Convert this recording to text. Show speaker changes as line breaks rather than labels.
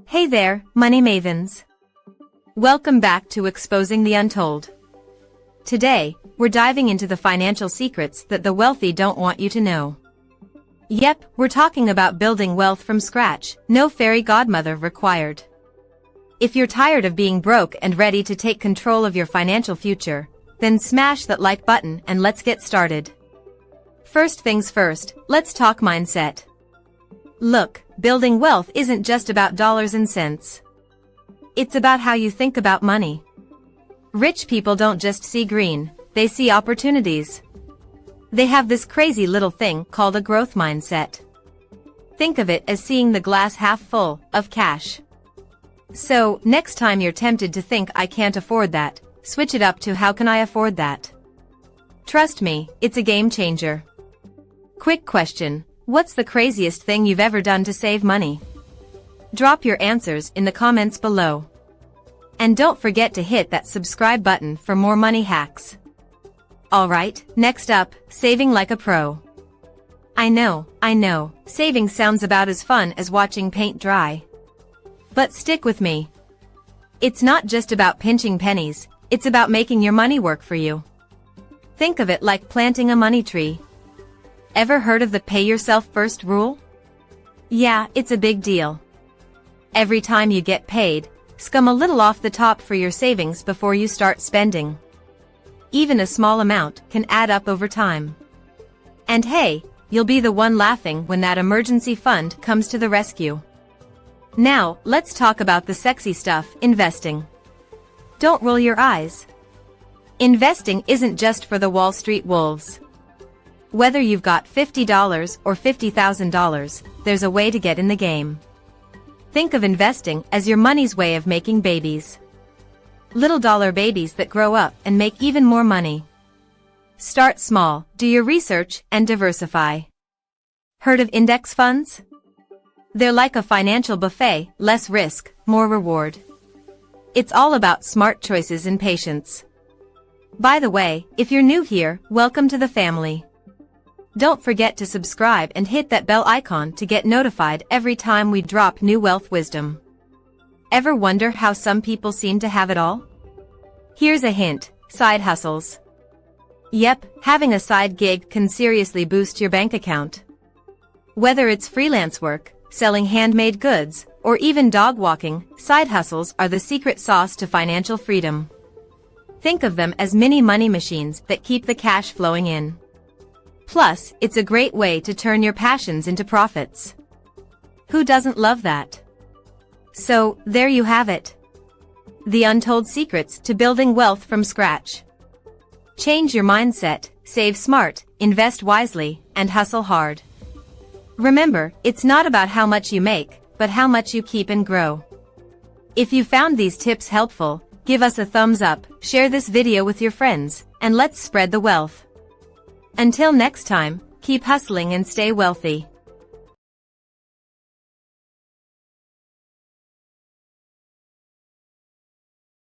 Hey there, money mavens. Welcome back to Exposing the Untold. Today, we're diving into the financial secrets that the wealthy don't want you to know. Yep, we're talking about building wealth from scratch, no fairy godmother required. If you're tired of being broke and ready to take control of your financial future, then smash that like button and let's get started. First things first, let's talk mindset. Look, building wealth isn't just about dollars and cents. It's about how you think about money. Rich people don't just see green, they see opportunities. They have this crazy little thing called a growth mindset. Think of it as seeing the glass half full of cash. So, next time you're tempted to think I can't afford that, switch it up to how can I afford that? Trust me, it's a game changer. Quick question. What's the craziest thing you've ever done to save money? Drop your answers in the comments below. And don't forget to hit that subscribe button for more money hacks. Alright, next up, saving like a pro. I know, saving sounds about as fun as watching paint dry. But stick with me. It's not just about pinching pennies, it's about making your money work for you. Think of it like planting a money tree. Ever heard of the pay yourself first rule? Yeah, it's a big deal. Every time you get paid, scum a little off the top for your savings before you start spending. Even a small amount can add up over time. And hey, you'll be the one laughing when that emergency fund comes to the rescue. Now, let's talk about the sexy stuff, investing. Don't roll your eyes. Investing isn't just for the Wall Street wolves. Whether you've got $50 or $50,000, there's a way to get in the game. Think of investing as your money's way of making babies. Little dollar babies that grow up and make even more money. Start small, do your research, and diversify. Heard of index funds? They're like a financial buffet, less risk, more reward. It's all about smart choices and patience. By the way, if you're new here, welcome to the family. Don't forget to subscribe and hit that bell icon to get notified every time we drop new wealth wisdom. Ever wonder how some people seem to have it all? Here's a hint, side hustles. Yep, having a side gig can seriously boost your bank account. Whether it's freelance work, selling handmade goods, or even dog walking, side hustles are the secret sauce to financial freedom. Think of them as mini money machines that keep the cash flowing in. Plus, it's a great way to turn your passions into profits. Who doesn't love that? So, there you have it. The untold secrets to building wealth from scratch. Change your mindset, save smart, invest wisely, and hustle hard. Remember, it's not about how much you make, but how much you keep and grow. If you found these tips helpful, give us a thumbs up, share this video with your friends, and let's spread the wealth. Until next time, keep hustling and stay wealthy.